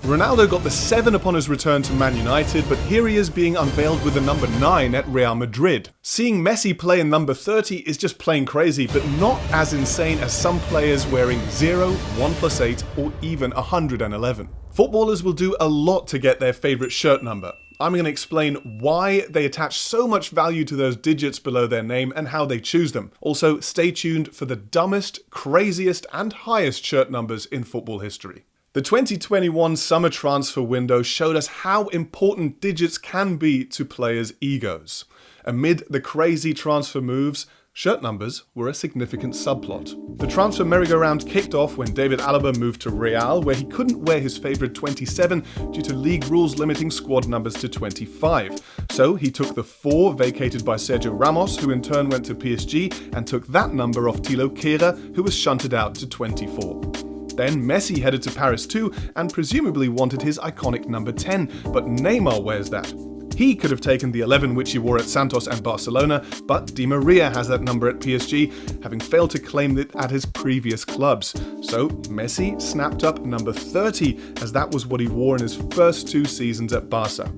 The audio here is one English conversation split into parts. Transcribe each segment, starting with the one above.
Ronaldo got the 7 upon his return to Man United, but here he is being unveiled with the number 9 at Real Madrid. Seeing Messi play in number 30 is just plain crazy, but not as insane as some players wearing 0, 1+8, or even 111. Footballers will do a lot to get their favourite shirt number. I'm going to explain why they attach so much value to those digits below their name and how they choose them. Also, stay tuned for the dumbest, craziest, and highest shirt numbers in football history. The 2021 summer transfer window showed us how important digits can be to players' egos. Amid the crazy transfer moves, shirt numbers were a significant subplot. The transfer merry-go-round kicked off when David Alaba moved to Real, where he couldn't wear his favourite 27 due to league rules limiting squad numbers to 25. So he took the 4 vacated by Sergio Ramos, who in turn went to PSG, and took that number off Thilo Kehrer, who was shunted out to 24. Then Messi headed to Paris too, and presumably wanted his iconic number 10, but Neymar wears that. He could have taken the 11 which he wore at Santos and Barcelona, but Di Maria has that number at PSG, having failed to claim it at his previous clubs. So Messi snapped up number 30, as that was what he wore in his first 2 seasons at Barca.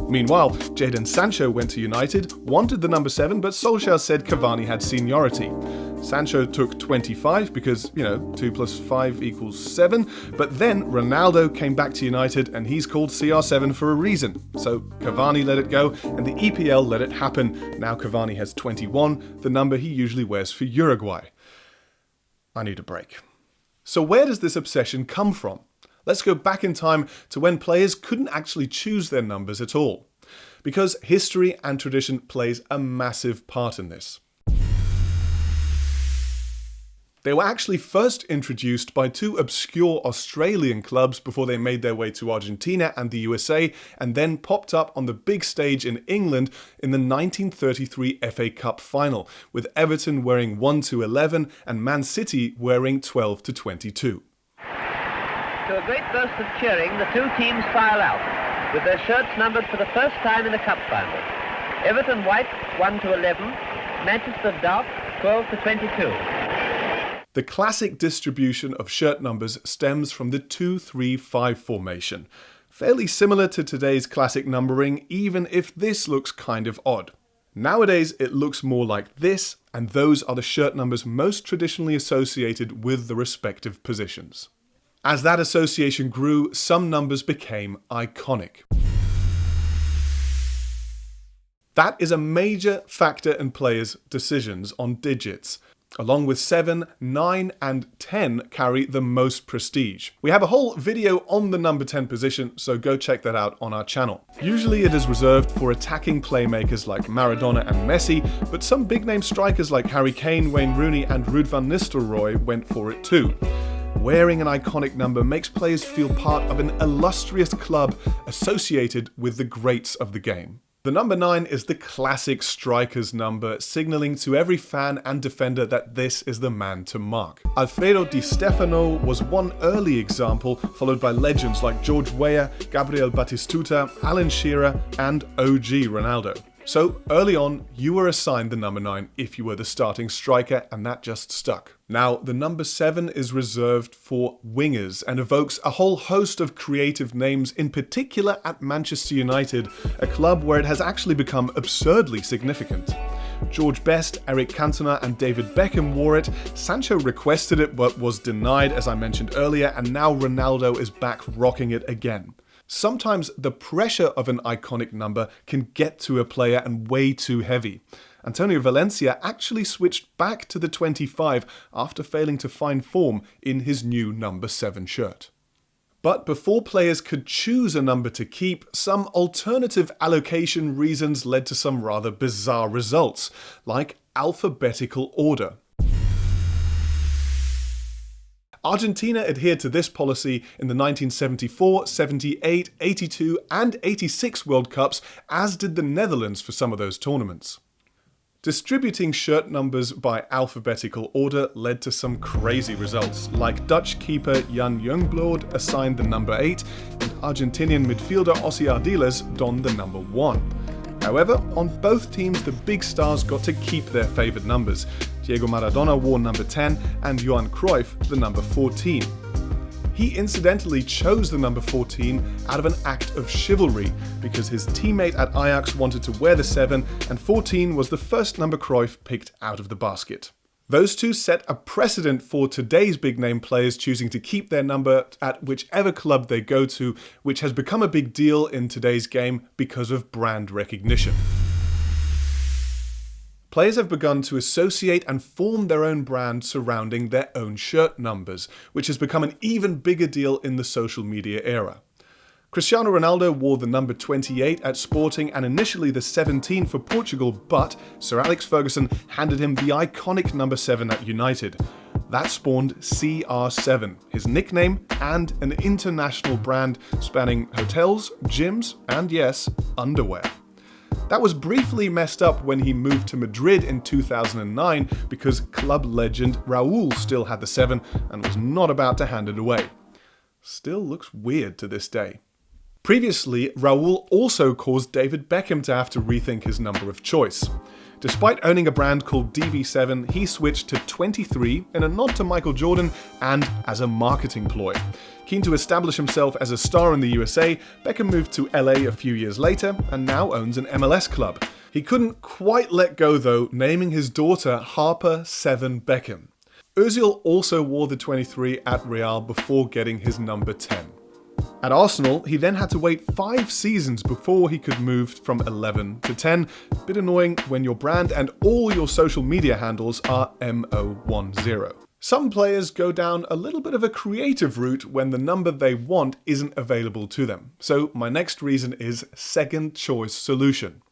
Meanwhile, Jadon Sancho went to United, wanted the number 7, but Solskjaer said Cavani had seniority. Sancho took 25 because, 2 + 5 = 7, but then Ronaldo came back to United and he's called CR7 for a reason. So Cavani let it go and the EPL let it happen. Now Cavani has 21, the number he usually wears for Uruguay. I need a break. So where does this obsession come from? Let's go back in time to when players couldn't actually choose their numbers at all. Because history and tradition plays a massive part in this. They were actually first introduced by 2 obscure Australian clubs before they made their way to Argentina and the USA, and then popped up on the big stage in England in the 1933 FA Cup final, with Everton wearing 1-11 and Man City wearing 12-22. To a great burst of cheering, the 2 teams file out, with their shirts numbered for the first time in the cup final. Everton white, 1-11, Manchester dark, 12-22. The classic distribution of shirt numbers stems from the 2-3-5 formation, fairly similar to today's classic numbering, even if this looks kind of odd. Nowadays it looks more like this, and those are the shirt numbers most traditionally associated with the respective positions. As that association grew, some numbers became iconic. That is a major factor in players' decisions on digits. Along with 7, 9 and 10 carry the most prestige. We have a whole video on the number 10 position, so go check that out on our channel. Usually it is reserved for attacking playmakers like Maradona and Messi, but some big-name strikers like Harry Kane, Wayne Rooney and Ruud van Nistelrooy went for it too. Wearing an iconic number makes players feel part of an illustrious club associated with the greats of the game. The number 9 is the classic striker's number, signalling to every fan and defender that this is the man to mark. Alfredo Di Stefano was one early example, followed by legends like George Weah, Gabriel Batistuta, Alan Shearer, and OG Ronaldo. So early on, you were assigned the number 9 if you were the starting striker, and that just stuck. Now, the number 7 is reserved for wingers and evokes a whole host of creative names, in particular at Manchester United, a club where it has actually become absurdly significant. George Best, Eric Cantona and David Beckham wore it, Sancho requested it but was denied as I mentioned earlier, and now Ronaldo is back rocking it again. Sometimes the pressure of an iconic number can get to a player and way too heavy. Antonio Valencia actually switched back to the 25 after failing to find form in his new number 7 shirt. But before players could choose a number to keep, some alternative allocation reasons led to some rather bizarre results, like alphabetical order. Argentina adhered to this policy in the 1974, 78, 82 and 86 World Cups, as did the Netherlands for some of those tournaments. Distributing shirt numbers by alphabetical order led to some crazy results, like Dutch keeper Jan Youngblood assigned the number 8 and Argentinian midfielder Ossie Ardiles donned the number 1. However, on both teams the big stars got to keep their favoured numbers. Diego Maradona wore number 10 and Johan Cruyff the number 14. He incidentally chose the number 14 out of an act of chivalry, because his teammate at Ajax wanted to wear the 7, and 14 was the first number Cruyff picked out of the basket. Those two set a precedent for today's big-name players choosing to keep their number at whichever club they go to, which has become a big deal in today's game because of brand recognition. Players have begun to associate and form their own brand surrounding their own shirt numbers, which has become an even bigger deal in the social media era. Cristiano Ronaldo wore the number 28 at Sporting and initially the 17 for Portugal, but Sir Alex Ferguson handed him the iconic number 7 at United. That spawned CR7, his nickname and an international brand spanning hotels, gyms, and yes, underwear. That was briefly messed up when he moved to Madrid in 2009 because club legend Raúl still had the 7 and was not about to hand it away. Still looks weird to this day. Previously, Raúl also caused David Beckham to have to rethink his number of choice. Despite owning a brand called DB7, he switched to 23 in a nod to Michael Jordan and as a marketing ploy. Keen to establish himself as a star in the USA, Beckham moved to LA a few years later and now owns an MLS club. He couldn't quite let go though, naming his daughter Harper 7 Beckham. Özil also wore the 23 at Real before getting his number 10. At Arsenal, he then had to wait 5 seasons before he could move from 11 to 10. Bit annoying when your brand and all your social media handles are MO10. Some players go down a little bit of a creative route when the number they want isn't available to them. So my next reason is second choice solution.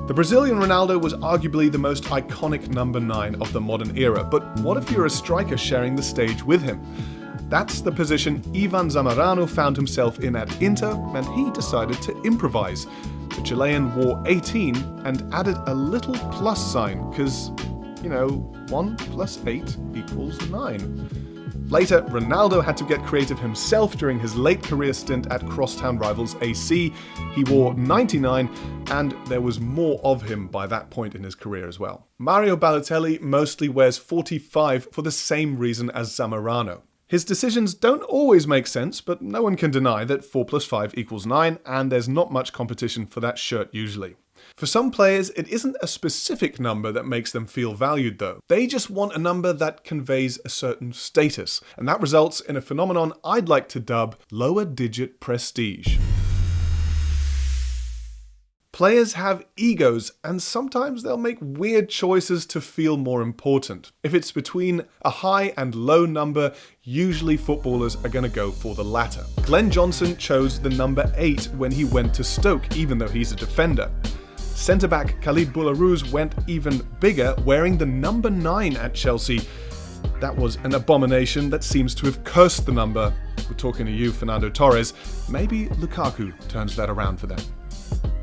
The Brazilian Ronaldo was arguably the most iconic number 9 of the modern era, but what if you're a striker sharing the stage with him? That's the position Ivan Zamorano found himself in at Inter, and he decided to improvise. The Chilean wore 18 and added a little plus sign, because, 1 plus 8 equals 9. Later, Ronaldo had to get creative himself during his late career stint at crosstown rivals AC. He wore 99, and there was more of him by that point in his career as well. Mario Balotelli mostly wears 45 for the same reason as Zamorano. His decisions don't always make sense, but no one can deny that 4 plus 5 equals 9, and there's not much competition for that shirt usually. For some players, it isn't a specific number that makes them feel valued though. They just want a number that conveys a certain status, and that results in a phenomenon I'd like to dub lower digit prestige. Players have egos, and sometimes they'll make weird choices to feel more important. If it's between a high and low number, usually footballers are going to go for the latter. Glenn Johnson chose the number 8 when he went to Stoke, even though he's a defender. Centre-back Khalid Boulahrouz went even bigger, wearing the number 9 at Chelsea. That was an abomination that seems to have cursed the number. We're talking to you, Fernando Torres. Maybe Lukaku turns that around for them.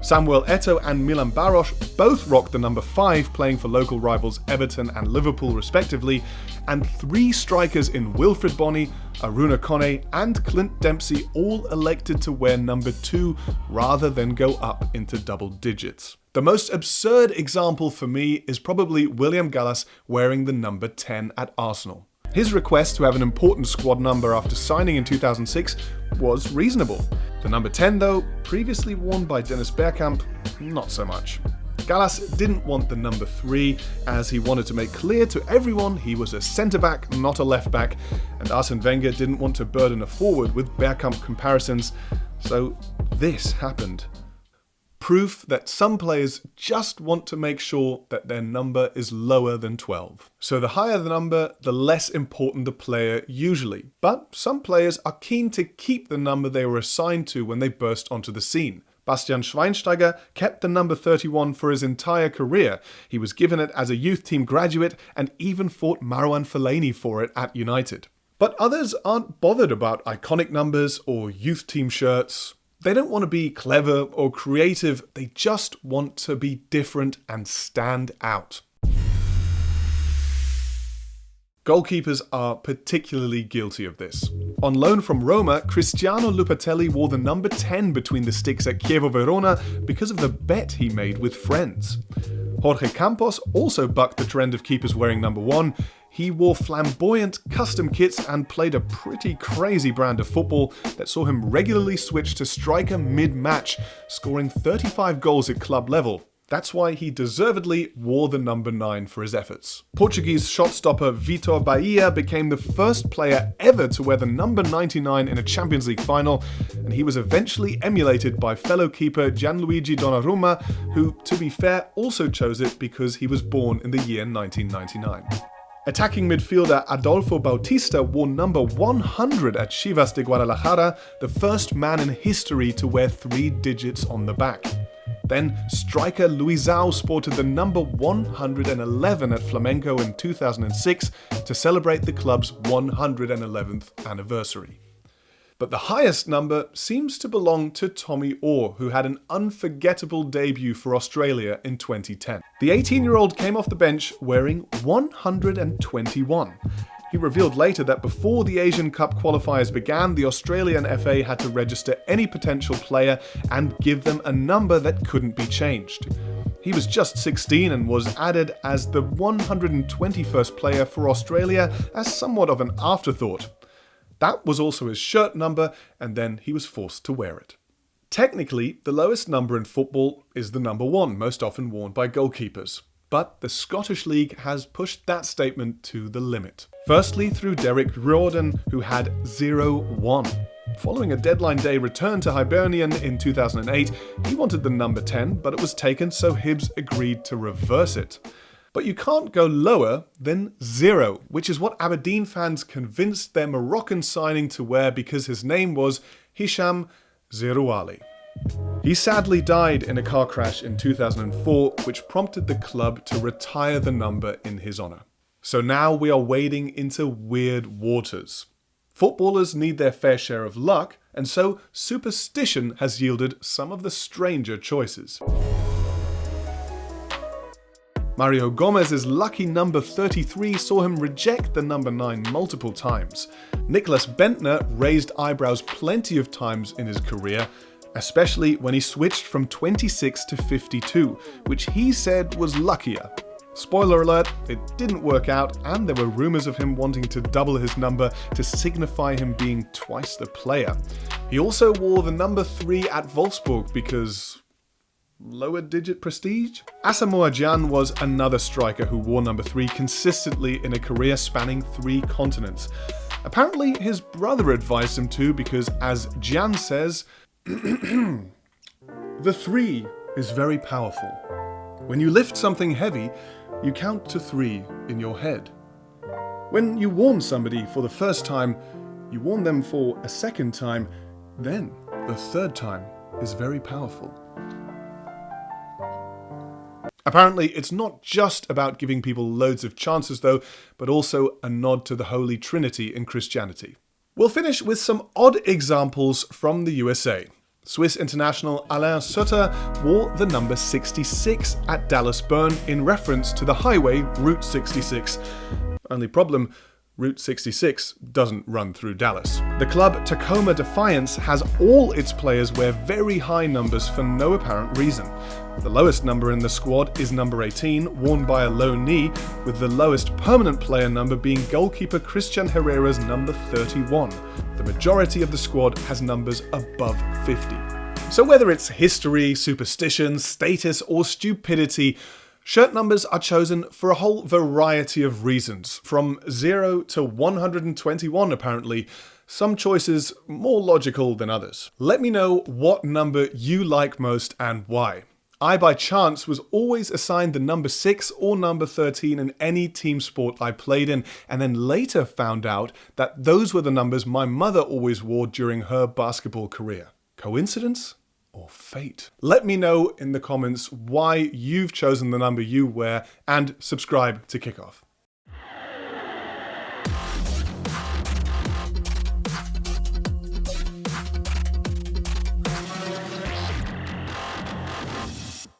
Samuel Eto'o and Milan Baros both rocked the number 5, playing for local rivals Everton and Liverpool respectively, and 3 strikers in Wilfried Bony, Aruna Kone and Clint Dempsey all elected to wear number 2 rather than go up into double digits. The most absurd example for me is probably William Gallas wearing the number 10 at Arsenal. His request to have an important squad number after signing in 2006 was reasonable. The number 10 though, previously worn by Dennis Bergkamp, not so much. Gallas didn't want the number 3 as he wanted to make clear to everyone he was a centre-back, not a left-back, and Arsene Wenger didn't want to burden a forward with Bergkamp comparisons, so this happened. Proof that some players just want to make sure that their number is lower than 12. So the higher the number, the less important the player usually. But some players are keen to keep the number they were assigned to when they burst onto the scene. Bastian Schweinsteiger kept the number 31 for his entire career. He was given it as a youth team graduate and even fought Marouane Fellaini for it at United. But others aren't bothered about iconic numbers or youth team shirts. They don't want to be clever or creative, they just want to be different and stand out. Goalkeepers are particularly guilty of this. On loan from Roma, Cristiano Lupatelli wore the number 10 between the sticks at Chievo Verona because of the bet he made with friends. Jorge Campos also bucked the trend of keepers wearing number 1. He wore flamboyant custom kits and played a pretty crazy brand of football that saw him regularly switch to striker mid-match, scoring 35 goals at club level. That's why he deservedly wore the number 9 for his efforts. Portuguese shot-stopper Vitor Bahia became the first player ever to wear the number 99 in a Champions League final, and he was eventually emulated by fellow keeper Gianluigi Donnarumma, who, to be fair, also chose it because he was born in the year 1999. Attacking midfielder Adolfo Bautista wore number 100 at Chivas de Guadalajara, the first man in history to wear 3 digits on the back. Then, striker Luizão sported the number 111 at Flamengo in 2006 to celebrate the club's 111th anniversary. But the highest number seems to belong to Tommy Orr, who had an unforgettable debut for Australia in 2010. The 18-year-old came off the bench wearing 121. He revealed later that before the Asian Cup qualifiers began, the Australian FA had to register any potential player and give them a number that couldn't be changed. He was just 16 and was added as the 121st player for Australia as somewhat of an afterthought. That was also his shirt number, and then he was forced to wear it. Technically, the lowest number in football is the number 1, most often worn by goalkeepers. But the Scottish League has pushed that statement to the limit. Firstly, through Derek Riordan, who had 0-1. Following a deadline day return to Hibernian in 2008, he wanted the number 10, but it was taken, so Hibs agreed to reverse it. But you can't go lower than 0, which is what Aberdeen fans convinced their Moroccan signing to wear because his name was Hisham Zerouali. He sadly died in a car crash in 2004, which prompted the club to retire the number in his honour. So now we are wading into weird waters. Footballers need their fair share of luck, and so superstition has yielded some of the stranger choices. Mario Gomez's lucky number 33 saw him reject the number 9 multiple times. Nicholas Bentner raised eyebrows plenty of times in his career, especially when he switched from 26 to 52, which he said was luckier. Spoiler alert, it didn't work out, and there were rumours of him wanting to double his number to signify him being twice the player. He also wore the number 3 at Wolfsburg because lower digit prestige? Asamoah Gyan was another striker who wore number 3 consistently in a career spanning 3 continents. Apparently his brother advised him to because, as Gyan says, the 3 is very powerful. When you lift something heavy, you count to 3 in your head. When you warn somebody for the first time, you warn them for a second time, then the third time is very powerful. Apparently, it's not just about giving people loads of chances though, but also a nod to the Holy Trinity in Christianity. We'll finish with some odd examples from the USA. Swiss international Alain Sutter wore the number 66 at Dallas Bern in reference to the highway Route 66. Only problem, Route 66 doesn't run through Dallas. The club Tacoma Defiance has all its players wear very high numbers for no apparent reason. The lowest number in the squad is number 18, worn by a low knee, with the lowest permanent player number being goalkeeper Christian Herrera's number 31. The majority of the squad has numbers above 50. So whether it's history, superstition, status, or stupidity, shirt numbers are chosen for a whole variety of reasons, from 0 to 121 apparently, some choices more logical than others. Let me know what number you like most and why. I, by chance, was always assigned the number 6 or number 13 in any team sport I played in, and then later found out that those were the numbers my mother always wore during her basketball career. Coincidence or fate? Let me know in the comments why you've chosen the number you wear, and subscribe to Kickoff.